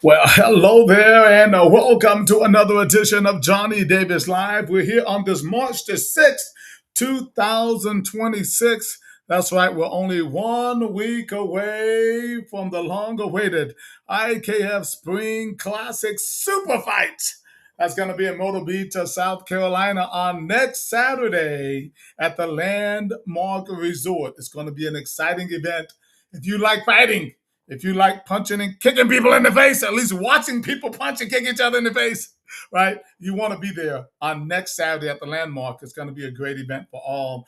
Well, hello there, and welcome to another edition of Johnny Davis Live. We're here on this March the 6th, 2026. That's right, we're only 1 week away from the long awaited IKF Spring Classic Super Fight. That's going to be in Myrtle Beach, South Carolina on next Saturday at the Landmark Resort. It's going to be an exciting event. If you like fighting, if you like punching and kicking people in the face, at least watching people punch and kick each other in the face, right? You want to be there on next Saturday at the Landmark. It's going to be a great event for all.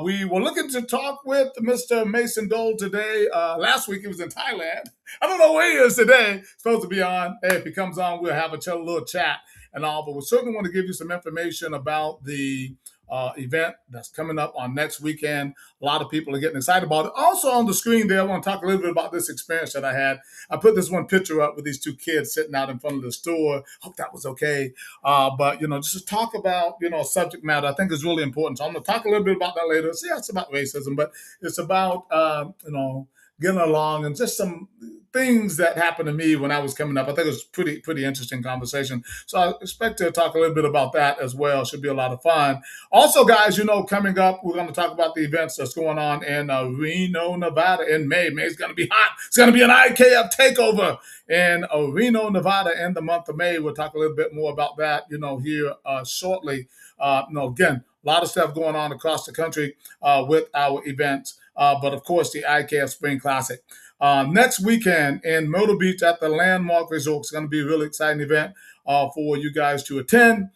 We were looking to talk with Mr. Mason Dole today. Last week he was in Thailand. I don't know where he is today. Supposed to be on. Hey, if he comes on, we'll have a little chat and all. But we certainly want to give you some information about the event that's coming up on next weekend. A lot of people are getting excited about it. Also on the screen there, I want to talk a little bit about this experience that I had. I put this one picture up with these two kids sitting out in front of the store. Hope that was okay. But, just to talk about, subject matter, I think is really important. So I'm going to talk a little bit about that later. So yeah, it's about racism, but it's about, getting along and just some things that happened to me when I was coming up. I think it was pretty interesting conversation. So I expect to talk a little bit about that as well. Should be a lot of fun. Also, guys, coming up, we're going to talk about the events that's going on in Reno, Nevada in May. May's going to be hot. It's going to be an IKF takeover in Reno, Nevada in the month of May. We'll talk a little bit more about that, here shortly. Again, a lot of stuff going on across the country with our events. But of course, the IKF Spring Classic. Next weekend in Myrtle Beach at the Landmark Resort. It's going to be a really exciting event for you guys to attend.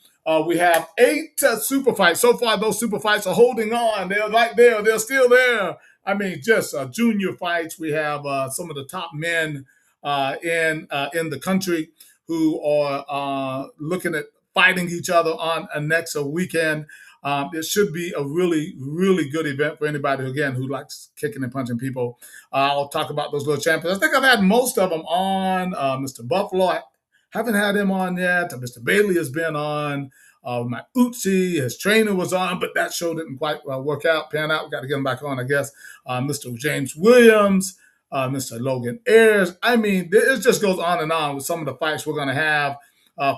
We have 8 super fights. So far, those super fights are holding on. They're right there. They're still there. I mean, just junior fights. We have some of the top men in the country who are looking at fighting each other on a next weekend. It should be a really, really good event for anybody, again, who likes kicking and punching people. I'll talk about those little champions. I think I've had most of them on. Mr. Buffalo, I haven't had him on yet. Mr. Bailey has been on. My Utsi, his trainer was on, but that show didn't quite pan out. We got to get him back on, I guess. Mr. James Williams, Mr. Logan Ayers. I mean, it just goes on and on with some of the fights we're going to have.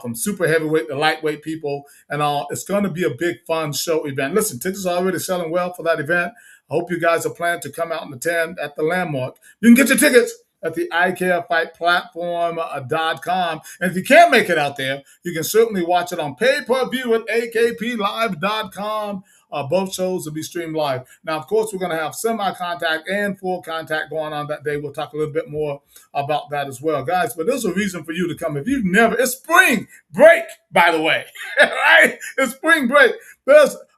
From super heavyweight to lightweight people and all. It's going to be a big, fun show event. Listen, tickets are already selling well for that event. I hope you guys are planning to come out and attend at the Landmark. You can get your tickets at the IKFFightPlatform.com. And if you can't make it out there, you can certainly watch it on pay-per-view at AKPLive.com. Both shows will be streamed live. Now, of course, we're going to have semi-contact and full contact going on that day. We'll talk a little bit more about that as well, guys. But there's a reason for you to come. If you've never, it's spring break, by the way, right? It's spring break.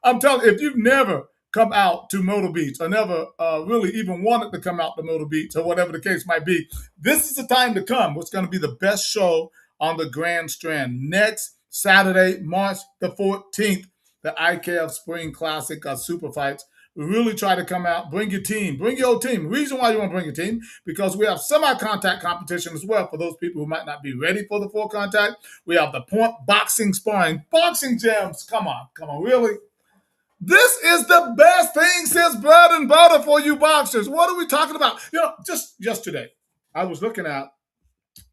I'm telling you, if you've never come out to Myrtle Beach or never really even wanted to come out to Myrtle Beach or whatever the case might be, this is the time to come. It's going to be the best show on the Grand Strand next Saturday, March the 14th. The IKF Spring Classic Super Fights. We really try to come out, bring your team, bring your old team. The reason why you want to bring your team, because we have semi-contact competition as well for those people who might not be ready for the full contact. We have the point boxing sparring, boxing gyms. Come on, really? This is the best thing since bread and butter for you boxers. What are we talking about? Just yesterday, I was looking at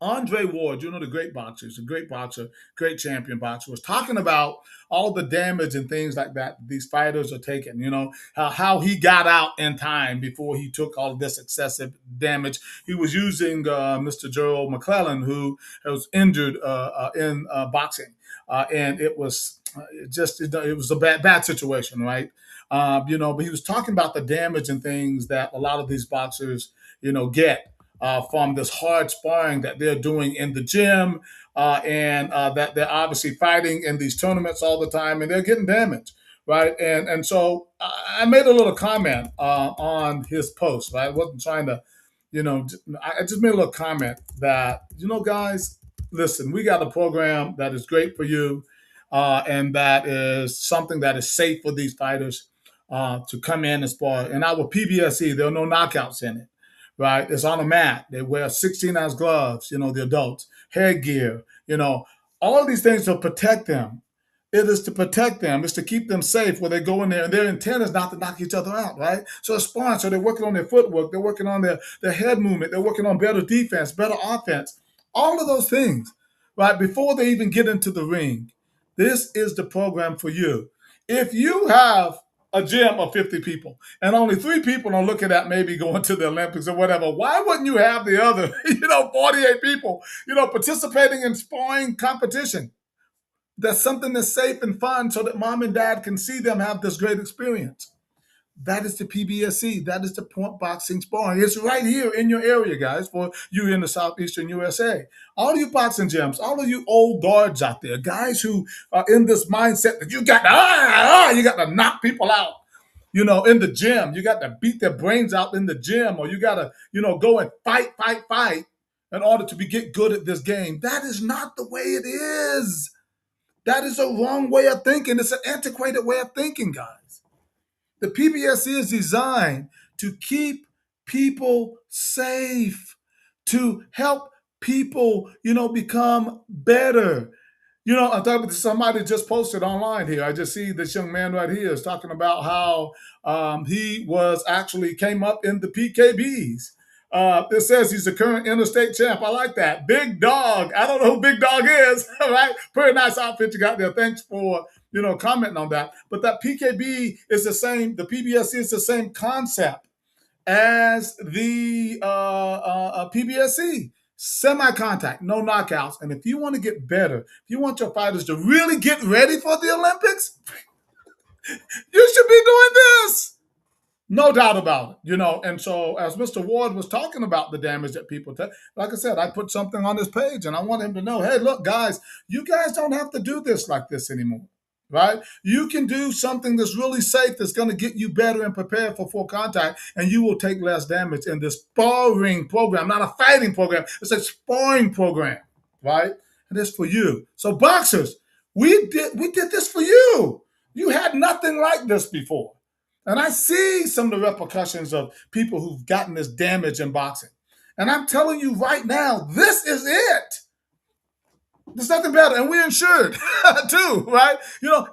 Andre Ward, the great boxer, he's a great boxer, great champion boxer, was talking about all the damage and things like that these fighters are taking, how he got out in time before he took all of this excessive damage. He was using Mr. Gerald McClellan, who was injured in boxing. And it was it was a bad situation, right? But he was talking about the damage and things that a lot of these boxers, get from this hard sparring that they're doing in the gym, and that they're obviously fighting in these tournaments all the time, and they're getting damaged, right? And so I made a little comment on his post, right? I wasn't trying to, I just made a little comment that, guys, listen, we got a program that is great for you, and that is something that is safe for these fighters to come in and spar. In our PBSE, there are no knockouts in it. Right, it's on a mat. They wear 16-ounce gloves, the adults, headgear, all of these things to protect them. It is to protect them. It's to keep them safe when they go in there. And their intent is not to knock each other out, right? So it's sparring. So they're working on their footwork. They're working on their head movement. They're working on better defense, better offense. all of those things, right? Before they even get into the ring, this is the program for you. If you have a gym of 50 people and only 3 people are looking at maybe going to the Olympics or whatever, why wouldn't you have the other, 48 people, participating in sparring competition? That's something that's safe and fun so that mom and dad can see them have this great experience. That is the PBSC. That is the Point Boxing Sparring. It's right here in your area, guys, for you in the southeastern USA. All you boxing gyms, all of you old guards out there, guys who are in this mindset that you got to knock people out, in the gym. You got to beat their brains out in the gym, or you got to, go and fight in order to get good at this game. That is not the way it is. That is a wrong way of thinking. It's an antiquated way of thinking, guys. The PBSC is designed to keep people safe, to help people, become better. I'm talking to somebody just posted online here. I just see this young man right here is talking about how he was actually came up in the PKBs. It says he's the current interstate champ. I like that. Big Dog. I don't know who Big Dog is. Right? Pretty nice outfit you got there. Thanks for commenting on that. But that PKB is the same. The PBSC is the same concept as the PBSC. Semi-contact, no knockouts. And if you want to get better, if you want your fighters to really get ready for the Olympics, you should be doing this. No doubt about it, And so, as Mr. Ward was talking about the damage that people take, like I said, I put something on his page, and I want him to know, hey, look, guys, you guys don't have to do this like this anymore, right? You can do something that's really safe, that's going to get you better and prepared for full contact, and you will take less damage in this sparring program, not a fighting program. It's a sparring program, right? And it's for you. So, boxers, we did this for you. You had nothing like this before. And I see some of the repercussions of people who've gotten this damage in boxing. And I'm telling you right now, this is it. There's nothing better. And we're insured too, right?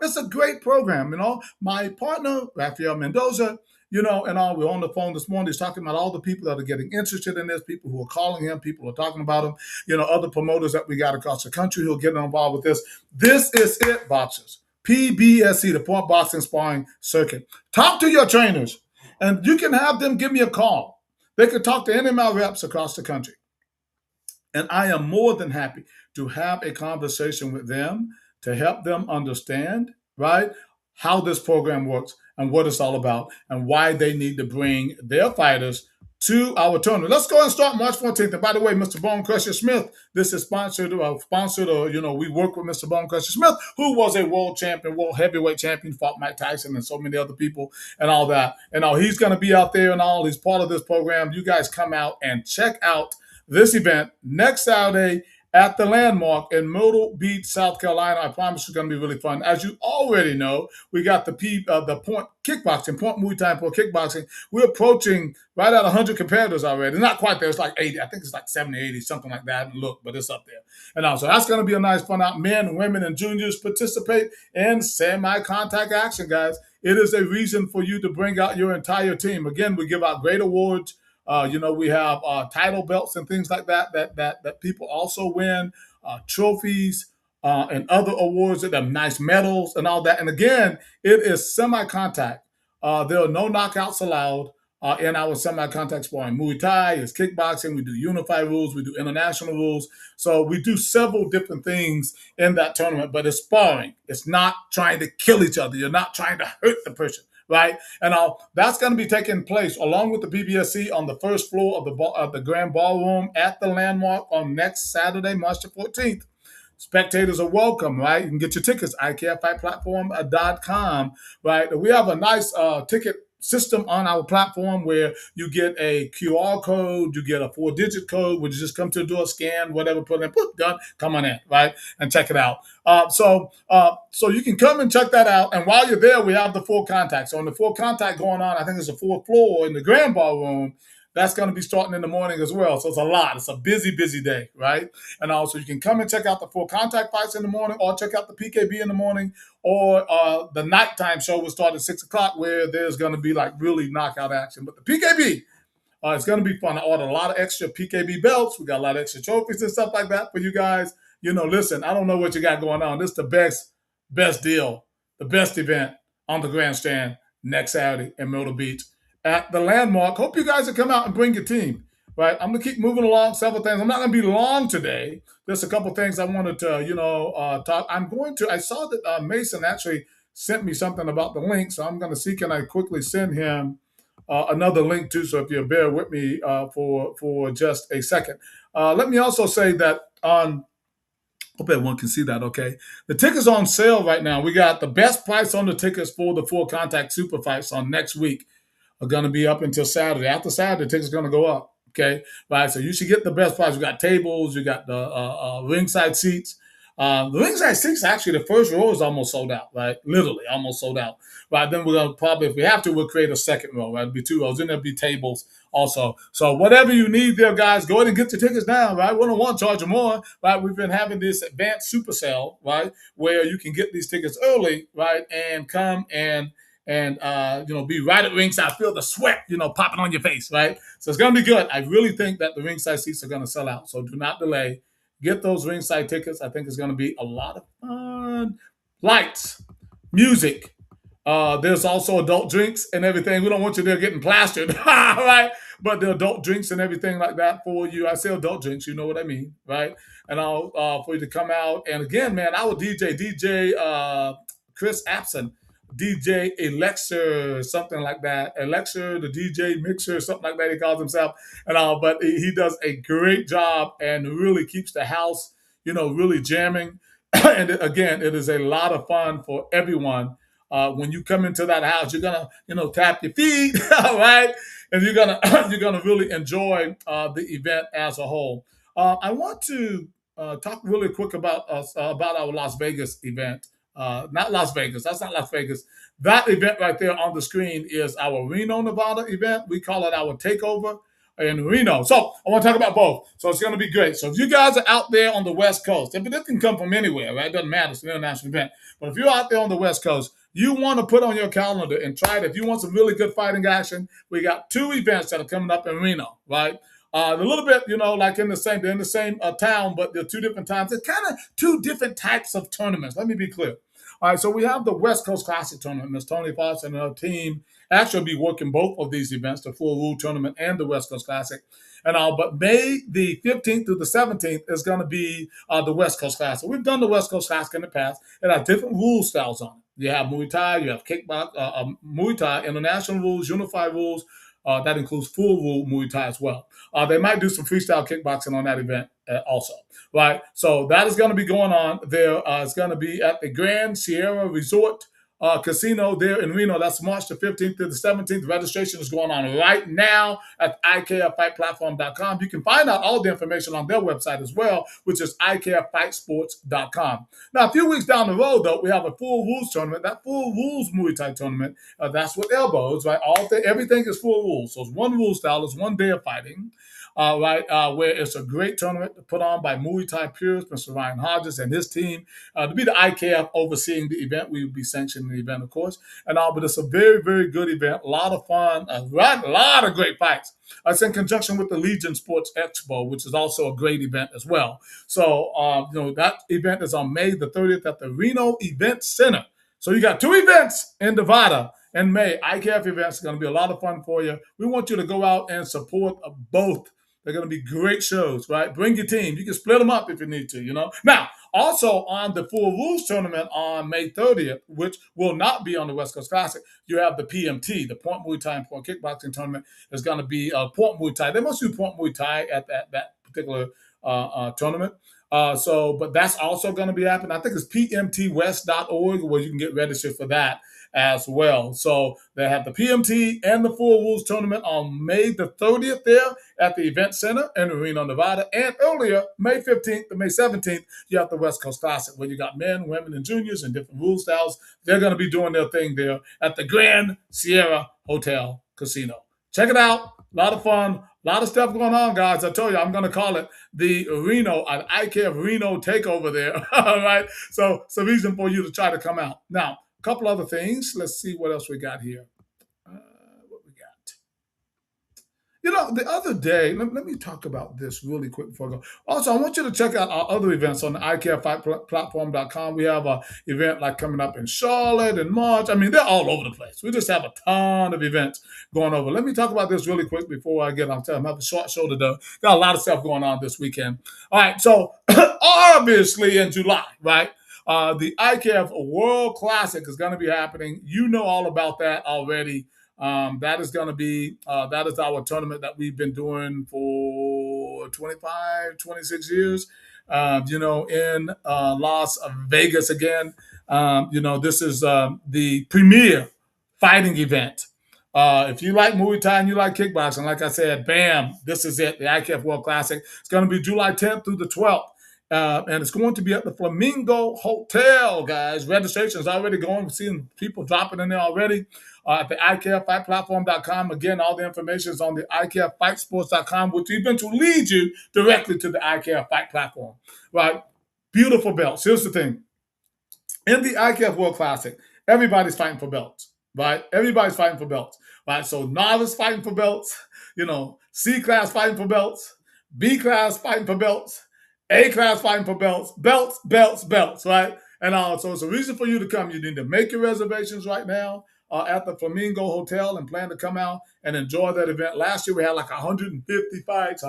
It's a great program. My partner, Rafael Mendoza, we're on the phone this morning. He's talking about all the people that are getting interested in this, people who are calling him, people who are talking about him, other promoters that we got across the country who are getting involved with this. This is it, boxers. PBSC, the Point Boxing Sparring Circuit. Talk to your trainers, and you can have them give me a call. They could talk to any of my reps across the country. And I am more than happy to have a conversation with them to help them understand, right, how this program works and what it's all about and why they need to bring their fighters to our tournament. Let's go and start March 14th. And by the way, Mr. Bone Crusher Smith, this is sponsored, we work with Mr. Bone Crusher Smith, who was a world champion, world heavyweight champion, fought Mike Tyson and so many other people and all that. And he's going to be out there and all. He's part of this program. You guys come out and check out this event next Saturday at the Landmark in Myrtle Beach, South Carolina. I promise it's going to be really fun. As you already know, we got the Point Kickboxing, Point Muay Thai Point Kickboxing. We're approaching right at 100 competitors already. Not quite there. It's like 80. I think it's like 70, 80, something like that. I haven't looked, but it's up there. And also, that's going to be a nice fun out. Men, women, and juniors participate in semi-contact action, guys. It is a reason for you to bring out your entire team. Again, we give out great awards. We have title belts and things like that people also win, trophies and other awards that have nice medals and all that. And again, it is semi-contact. There are no knockouts allowed in our semi-contact sparring. Muay Thai is kickboxing. We do unified rules. We do international rules. So we do several different things in that tournament, but it's sparring. It's not trying to kill each other. You're not trying to hurt the person. Right, and that's going to be taking place along with the PBSC on the first floor of the Grand Ballroom at the Landmark on next Saturday, March the 14th. Spectators are welcome, right? You can get your tickets, IKFFightPlatform.com, right? We have a nice ticket system on our platform where you get a QR code, you get a 4-digit code, which you just come to the door, scan, whatever, put it in, put done, come on in, right? And check it out. So you can come and check that out. And while you're there, we have the full contact. So on the full contact going on, I think it's the 4th floor in the Grand Ballroom. That's going to be starting in the morning as well. So it's a lot. It's a busy, busy day, right? And also you can come and check out the full contact fights in the morning or check out the PKB in the morning or the nighttime show will start at 6 o'clock where there's going to be like really knockout action. But the PKB, It's going to be fun. I ordered a lot of extra PKB belts. We got a lot of extra trophies and stuff like that for you guys. Listen, I don't know what you got going on. This is the best deal, the best event on the grandstand next Saturday in Myrtle Beach at the Landmark. Hope you guys will come out and bring your team. Right, I'm gonna keep moving along. Several things. I'm not gonna be long today. Just a couple things I wanted to, talk. I saw that Mason actually sent me something about the link, so I'm gonna see can I quickly send him another link too. So if you bear with me for just a second, let me also say that on. Hope everyone can see that. Okay, the tickets on sale right now. We got the best price on the tickets for the full contact super fights on next week are going to be up until Saturday. After Saturday, the tickets are going to go up. Okay, right. So you should get the best price. We got tables. You got the ringside seats. The ringside seats, actually, the first row is almost sold out, right? Literally, almost sold out. Right, then we're going to probably, if we have to, we'll create a second row, right? It'll be two rows. Then there'll be tables also. So whatever you need there, guys, go ahead and get your tickets now, right? We don't want to charge you more, right? We've been having this advanced super sale, right? Where you can get these tickets early, right? And come and be right at ringside. Feel the sweat, popping on your face, right? So it's going to be good. I really think that the ringside seats are going to sell out. So do not delay. Get those ringside tickets. I think it's going to be a lot of fun. Lights, music. There's also adult drinks and everything. We don't want you there getting plastered, right? But the adult drinks and everything like that for you. I say adult drinks, you know what I mean, right? And I'll for you to come out. And again, man, our DJ Chris Apson, DJ Elixir, something like that. Elixir, the DJ Mixer, something like that. He calls himself. But he does a great job and really keeps the house, really jamming. And again, it is a lot of fun for everyone. When you come into that house, you're gonna, tap your feet, all right, and you're gonna you're gonna really enjoy the event as a whole. I want to talk really quick about our Las Vegas event. Not Las Vegas. That's not Las Vegas. That event right there on the screen is our Reno, Nevada event. We call it our takeover in Reno. So I want to talk about both. So it's going to be great. So if you guys are out there on the West Coast, if it can come from anywhere, right? It doesn't matter. It's an international event. But if you're out there on the West Coast, you want to put on your calendar and try it. If you want some really good fighting action, we got two events that are coming up in Reno, right? A little bit, like they're in the same town, but they're two different times. They're kind of two different types of tournaments. Let me be clear. All right, so we have the West Coast Classic Tournament. Ms. Tony Foss and her team actually will be working both of these events, the Full Rule Tournament and the West Coast Classic. But May the 15th through the 17th is going to be the West Coast Classic. We've done the West Coast Classic in the past. It has different rule styles on it. You have Muay Thai, you have kickbox, Muay Thai, international rules, unified rules. That includes full rule Muay Thai as well. They might do some freestyle kickboxing on that event also, right? So that is going to be going on there. It's going to be at the Grand Sierra Resort Casino there in Reno. That's March the 15th to the 17th. Registration is going on right now at IKFFightPlatform.com. You can find out all the information on their website as well, which is IKFFightSports.com. Now, a few weeks down the road, though, we have a full rules tournament. That full rules Muay Thai tournament, that's with elbows, right? Everything is full rules. So it's one rule style. It's one day of fighting. Where it's a great tournament put on by Muay Thai purist, Mr. Ryan Hodges and his team. To be the IKF overseeing the event, we will be sanctioning the event, of course. But it's a very, very good event. A lot of fun, a lot of great fights. It's in conjunction with the Legion Sports Expo, which is also a great event as well. So, that event is on May the 30th at the Reno Event Center. So you got two events in Nevada in May. IKF events are going to be a lot of fun for you. We want you to go out and support both. They're going to be great shows, right? Bring your team. You can split them up if you need to, Now, also on the Full Rules Tournament on May 30th, which will not be on the West Coast Classic, you have the PMT, the Point Muay Thai and Point Kickboxing Tournament. Is going to be Point Muay Thai. They must do Point Muay Thai at that particular tournament. But that's also going to be happening. I think it's pmtwest.org where you can get registered for that as well. So they have the PMT and the Full Rules Tournament on May the 30th there at the Event Center in Reno, Nevada. And earlier, May 15th to May 17th, you have the West Coast Classic where you got men, women, and juniors and different rule styles. They're going to be doing their thing there at the Grand Sierra Hotel Casino. Check it out. A lot of fun. A lot of stuff going on, guys. I told you, I'm going to call it the Reno, an IKF Reno takeover there. All right. So it's a reason for you to try to come out. Now, a couple other things. Let's see what else we got here. What we got. The other day, let me talk about this really quick before I go. Also, I want you to check out our other events on the IKFFightPlatform.com. We have an event like coming up in Charlotte in March. I mean, they're all over the place. We just have a ton of events going over. Let me talk about this really quick before I get on. I'm having a short show today. Got a lot of stuff going on this weekend. All right, so obviously in July, right? The IKF World Classic is going to be happening. You know all about that already. That is going to be, that is our tournament that we've been doing for 25, 26 years, in Las Vegas again. This is the premier fighting event. If you like Muay Thai and you like kickboxing, like I said, bam, this is it, the IKF World Classic. It's going to be July 10th through the 12th. And it's going to be at the Flamingo Hotel, guys. Registration is already going. We're seeing people dropping in there already at the IKFFightPlatform.com. Again, all the information is on the IKFFightSports.com, which eventually leads you directly to the IKF Fight Platform. Right? Beautiful belts. Here's the thing. In the IKF World Classic, everybody's fighting for belts. Right? Everybody's fighting for belts. Right? So novice fighting for belts. C class fighting for belts. B class fighting for belts. A class fighting for belts, right? And so it's a reason for you to come. You need to make your reservations right now at the Flamingo Hotel and plan to come out and enjoy that event. Last year we had like 150 fights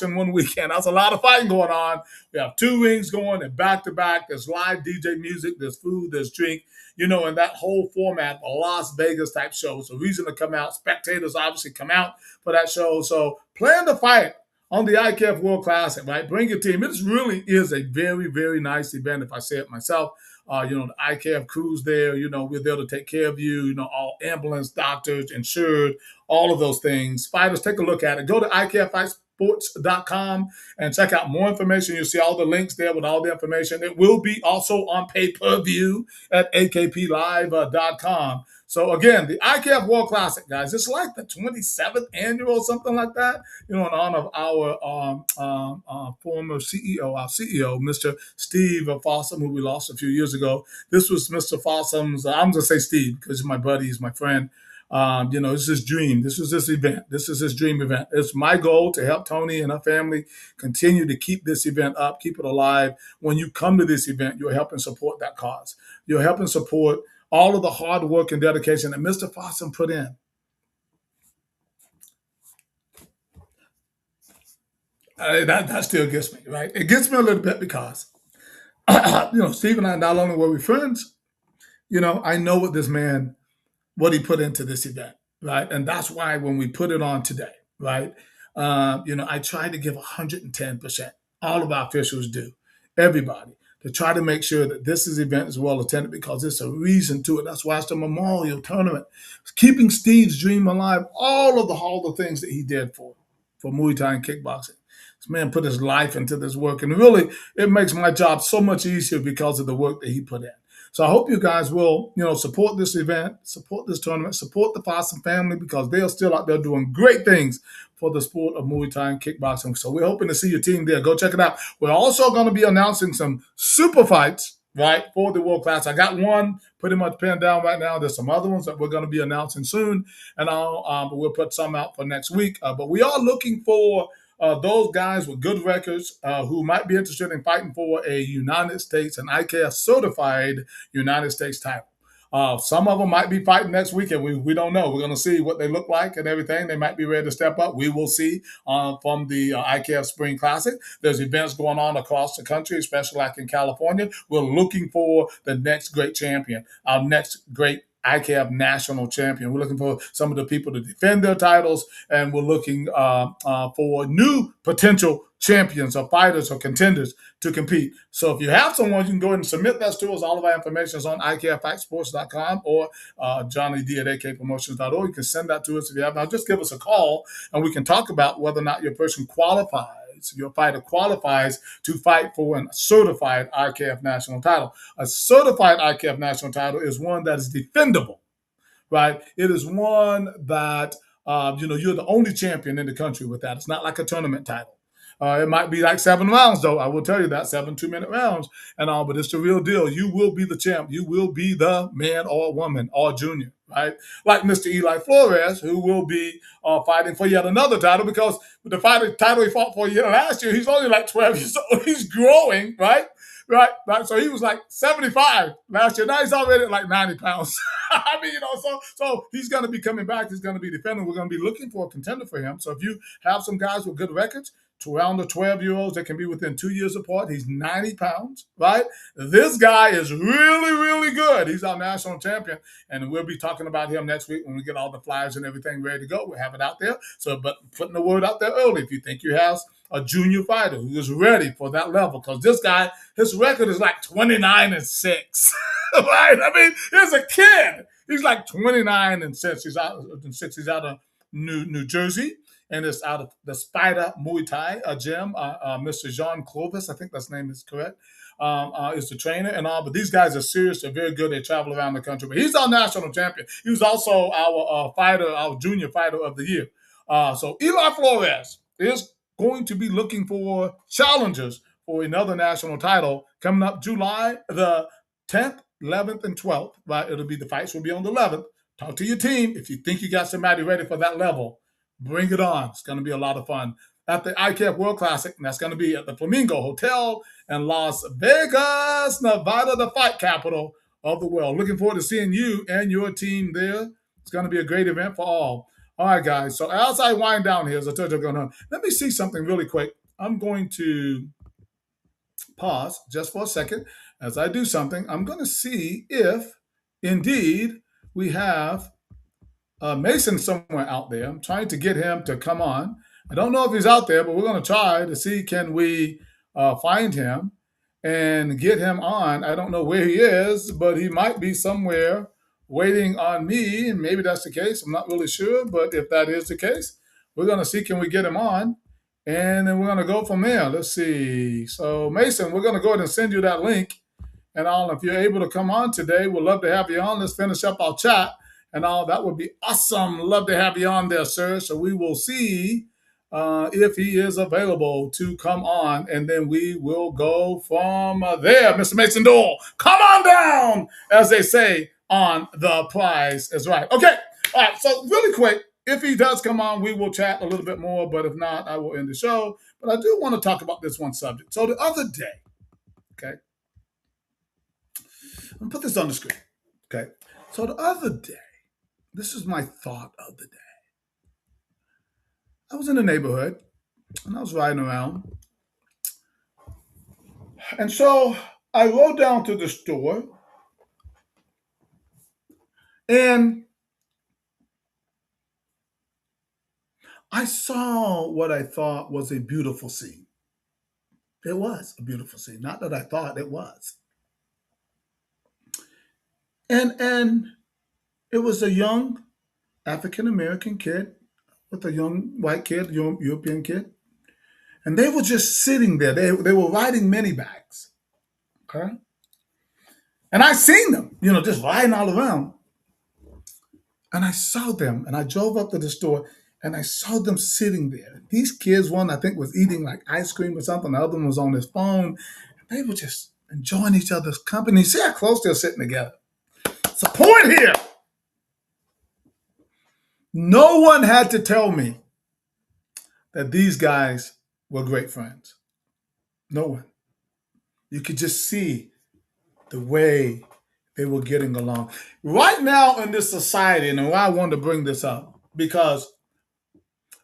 in one weekend. That's a lot of fighting going on. We have 2 rings going and back to back. There's live DJ music, there's food, there's drink. In that whole format, a Las Vegas type show. It's a reason to come out. Spectators obviously come out for that show. So plan to fight on the IKF World Classic, right? Bring your team. It really is a very, very nice event, if I say it myself. The IKF crew's there. We're there to take care of you. All ambulance, doctors, insured, all of those things. Fighters, take a look at it. Go to IKFFightSports.com and check out more information. You'll see all the links there with all the information. It will be also on pay-per-view at AKPLive.com. So again, the IKF World Classic, guys, it's like the 27th annual, something like that, in honor of our former CEO, Mr. Steve Fossum, who we lost a few years ago. This was Mr. Fossum's, I'm going to say Steve because he's my buddy, he's my friend. It's his dream. This is his event. This is his dream event. It's my goal to help Tony and her family continue to keep this event up, keep it alive. When you come to this event, you're helping support that cause. You're helping support all of the hard work and dedication that Mr. Fossum put in. That still gets me, right? It gets me a little bit because, Steve and I, not only were we friends, I know what he put into this event, right? And that's why when we put it on today, right, I tried to give 110%. All of our officials do, everybody, to try to make sure that this event is well attended because there's a reason to it. That's why it's the memorial tournament. It's keeping Steve's dream alive, all the things that he did for Muay Thai and kickboxing. This man put his life into this work, and really, it makes my job so much easier because of the work that he put in. So I hope you guys will, support this event, support this tournament, support the Fossum family because they are still out there doing great things for the sport of Muay Thai and kickboxing. So we're hoping to see your team there. Go check it out. We're also going to be announcing some super fights, right, for the World Class. I got one pretty much pinned down right now. There's some other ones that we're going to be announcing soon, and we'll put some out for next week. But we are looking for those guys with good records who might be interested in fighting for a United States, an IKF certified United States title. Some of them might be fighting next weekend. We don't know. We're going to see what they look like and everything. They might be ready to step up. We will see from the IKF Spring Classic. There's events going on across the country, especially like in California. We're looking for the next great champion, our next great IKF national champion. We're looking for some of the people to defend their titles, and we're looking for new potential champions or fighters or contenders to compete. So if you have someone, you can go ahead and submit that to us. All of our information is on IKFFightSports.com or Johnny D at AKPromotions.org. You can send that to us if you have. Now just give us a call, and we can talk about whether or not your person qualifies. Your fighter qualifies to fight for a certified IKF national title. A certified IKF national title is one that is defendable, right? It is one that, you're the only champion in the country with that. It's not like a tournament title. It might be like 7 rounds, though. I will tell you that, 7 2-minute rounds and all, but it's the real deal. You will be the champ. You will be the man or woman or junior right? Like Mr. Eli Flores, who will be fighting for yet another title because the title he fought for last year, he's only like 12 years old. He's growing, right? Right. So he was like 75 last year. Now he's already at like 90 pounds. I mean, so he's going to be coming back. He's going to be defending. We're going to be looking for a contender for him. So if you have some guys with good records, to around the 12-year-olds that can be within 2 years apart, he's 90 pounds, right? This guy is really, really good. He's our national champion, and we'll be talking about him next week when we get all the flyers and everything ready to go. We'll have it out there. So, but putting the word out there early, if you think you have a junior fighter who is ready for that level, because this guy, his record is like 29-6, right? I mean, he's a kid. He's like 29-6. He's out of New Jersey, and it's out of the Spider Muay Thai gym. Mr. Jean Clovis, I think that's name is correct, is the trainer and all. But these guys are serious. They're very good. They travel around the country. But he's our national champion. He was also our fighter, our junior fighter of the year. So Eli Flores is going to be looking for challengers for another national title coming up July the 10th, 11th, and 12th. Right, it'll be the fights will be on the 11th. Talk to your team if you think you got somebody ready for that level. Bring it on. It's going to be a lot of fun at the IKF World Classic, and that's going to be at the Flamingo Hotel in Las Vegas, Nevada, the fight capital of the world. Looking forward to seeing you and your team there. It's going to be a great event for all. All right, guys. So as I wind down here, as I told you, let me see something really quick. I'm going to pause just for a second. As I do something, I'm going to see if indeed we have Mason somewhere out there. I'm trying to get him to come on. I don't know if he's out there, but we're going to try to see can we find him and get him on. I don't know where he is, but he might be somewhere waiting on me. And maybe that's the case. I'm not really sure, but if that is the case, we're going to see can we get him on, and then we're going to go from there. Let's see. So Mason, we're going to go ahead and send you that link. And all, if you're able to come on today, we'd love to have you on. Let's finish up our chat. And all that would be awesome. Love to have you on there, sir. So we will see if he is available to come on, and then we will go from there. Mr. Mason Dole, come on down, as they say on The Price is Right. Okay, all right, so really quick, if he does come on, we will chat a little bit more, but if not, I will end the show. But I do want to talk about this one subject. So the other day, okay, I'm going to put this on the screen, okay? So the other day, this is my thought of the day. I was in the neighborhood and I was riding around. And so I rode down to the store and I saw what I thought was a beautiful scene. It was a beautiful scene. Not that I thought it was. And it was a young African American kid with a young white kid, European kid. And they were just sitting there. They were riding mini bags. Okay. And I seen them, just riding all around. And I saw them and I drove up to the store and I saw them sitting there. These kids, one I think was eating like ice cream or something. The other one was on his phone. They were just enjoying each other's company. See how close they're sitting together. It's a point here. No one had to tell me that these guys were great friends. No one. You could just see the way they were getting along. Right now in this society, and why I wanted to bring this up, because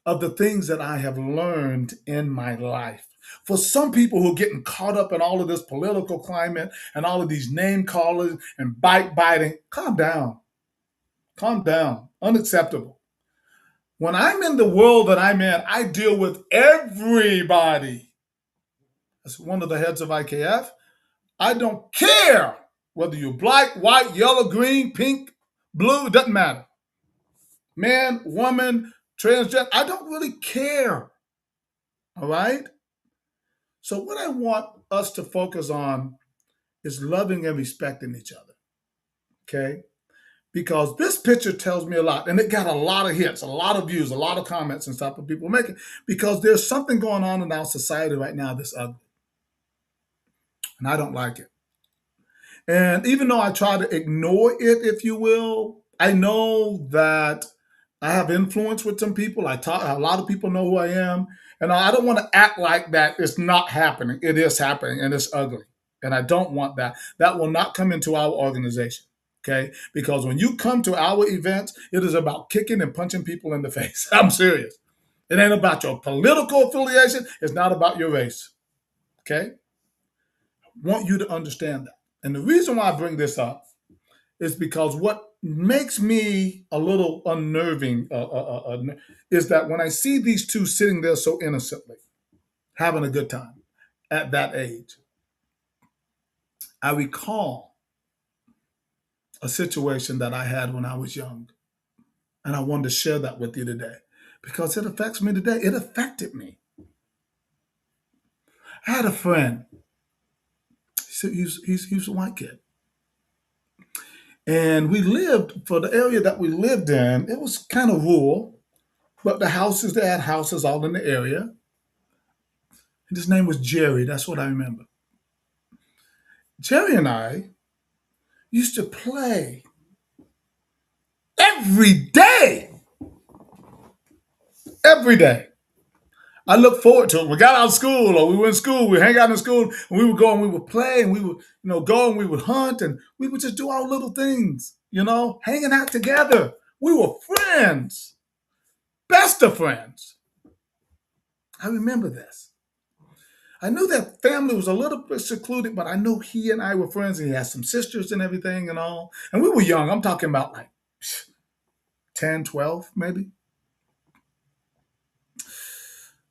of the things that I have learned in my life. For some people who are getting caught up in all of this political climate and all of these name callers and bite biting, calm down. Calm down. Unacceptable. When I'm in the world that I'm in, I deal with everybody. As one of the heads of IKF, I don't care whether you're black, white, yellow, green, pink, blue, it doesn't matter. Man, woman, transgender, I don't really care. All right? So what I want us to focus on is loving and respecting each other. Okay? Because this picture tells me a lot. And it got a lot of hits, a lot of views, a lot of comments and stuff that people are making. Because there's something going on in our society right now that's ugly. And I don't like it. And even though I try to ignore it, if you will, I know that I have influence with some people. I talk. A lot of people know who I am, and I don't want to act like that it's not happening. It is happening, and it's ugly. And I don't want that. That will not come into our organization. Okay, because when you come to our events, it is about kicking and punching people in the face. I'm serious. It ain't about your political affiliation. It's not about your race. Okay, want you to understand that. And the reason why I bring this up is because what makes me a little unnerving is that when I see these two sitting there so innocently, having a good time at that age, I recall a situation that I had when I was young. And I wanted to share that with you today because it affects me today. It affected me. I had a friend. He's a white kid. And we lived, for the area that we lived in, it was kind of rural, but they had houses all in the area. And his name was Jerry. That's what I remember. Jerry and I used to play every day. Every day. I look forward to it. We got out of school or we were in school, we hang out in school, and we would go and we would play and we would, go and we would hunt and we would just do our little things, hanging out together. We were friends, best of friends. I remember this. I knew that family was a little bit secluded, but I knew he and I were friends and he had some sisters and everything and all. And we were young. I'm talking about like 10, 12, maybe.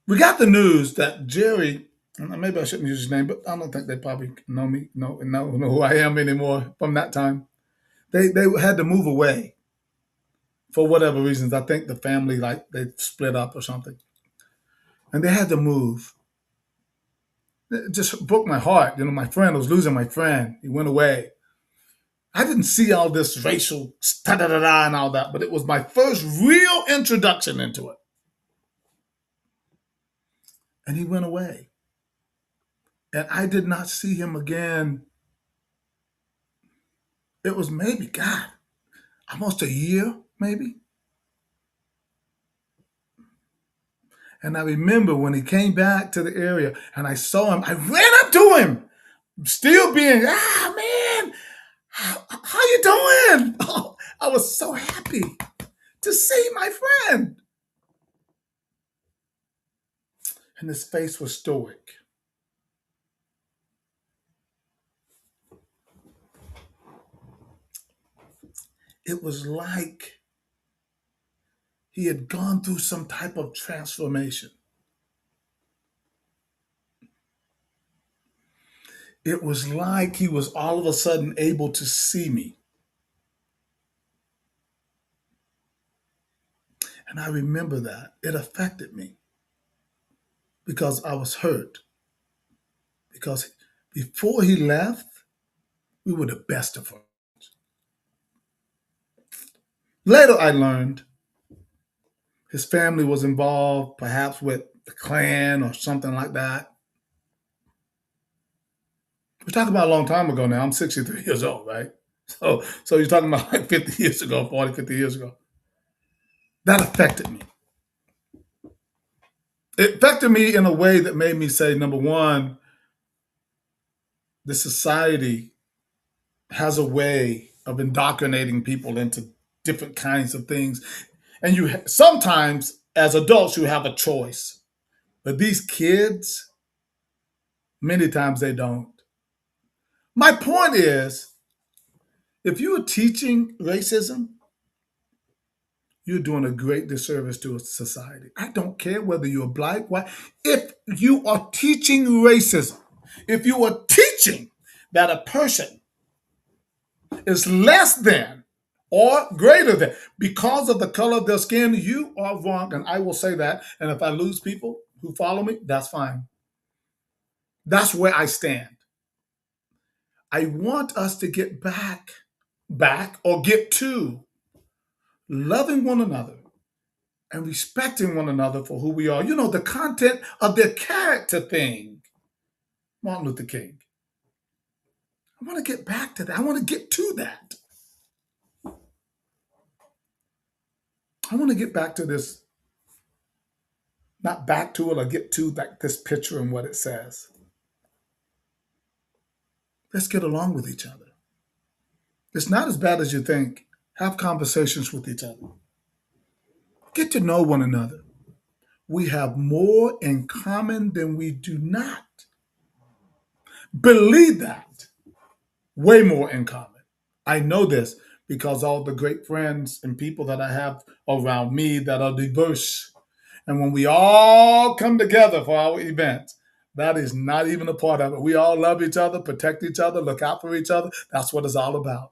We got the news that Jerry, and maybe I shouldn't use his name, but I don't think they probably know who I am anymore from that time. They had to move away for whatever reasons. I think the family, like, they split up or something. And they had to move. It just broke my heart. My friend, I was losing my friend. He went away. I didn't see all this racial da-da-da-da and all that, but it was my first real introduction into it. And he went away. And I did not see him again. It was maybe, God, almost a year, maybe. And I remember when he came back to the area and I saw him, I ran up to him, still being, man, how you doing? Oh, I was so happy to see my friend. And his face was stoic. It was like he had gone through some type of transformation. It was like he was all of a sudden able to see me. And I remember that. It affected me because I was hurt. Because before he left, we were the best of friends. Later, I learned his family was involved, perhaps with the Klan or something like that. We're talking about a long time ago now. I'm 63 years old, right? So you're talking about like 50 years ago, 40, 50 years ago. That affected me. It affected me in a way that made me say, number one, the society has a way of indoctrinating people into different kinds of things. And sometimes, as adults, you have a choice. But these kids, many times they don't. My point is, if you are teaching racism, you're doing a great disservice to a society. I don't care whether you're black, white. If you are teaching racism, if you are teaching that a person is less than or greater than because of the color of their skin, you are wrong. And I will say that. And if I lose people who follow me, that's fine. That's where I stand. I want us to get back or get to loving one another and respecting one another for who we are. The content of their character thing. Martin Luther King. I want to get back to that. I want to get to that. I want to get back to this, not back to it, or get to like this picture and what it says. Let's get along with each other. It's not as bad as you think. Have conversations with each other. Get to know one another. We have more in common than we do not. Believe that. Way more in common. I know this because all the great friends and people that I have around me that are diverse. And when we all come together for our events, that is not even a part of it. We all love each other, protect each other, look out for each other. That's what it's all about.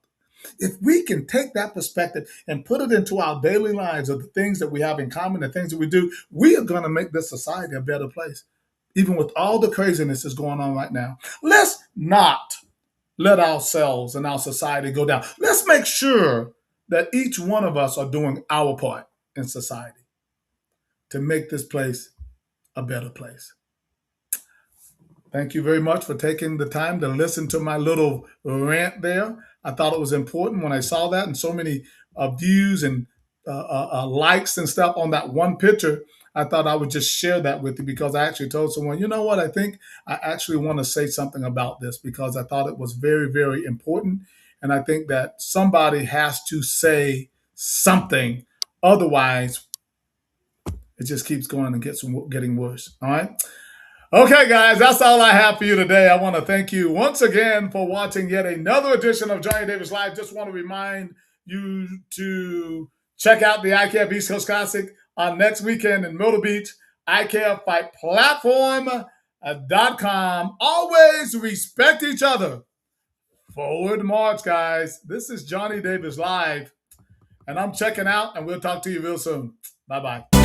If we can take that perspective and put it into our daily lives of the things that we have in common, the things that we do, we are going to make this society a better place, even with all the craziness that's going on right now. Let's not let ourselves and our society go down. Let's make sure that each one of us are doing our part in society to make this place a better place. Thank you very much for taking the time to listen to my little rant there. I thought it was important when I saw that and so many views and likes and stuff on that one picture. I thought I would just share that with you because I actually told someone, you know what, I think I actually want to say something about this because I thought it was very, very important. And I think that somebody has to say something. Otherwise, it just keeps going and getting worse. All right. Okay, guys, that's all I have for you today. I want to thank you once again for watching yet another edition of Johnny Davis Live. Just want to remind you to check out the IKF East Coast Classic on next weekend in Myrtle Beach. IKFFightPlatform.com. Always respect each other. Forward march, guys. This is Johnny Davis Live, and I'm checking out, and we'll talk to you real soon. Bye-bye.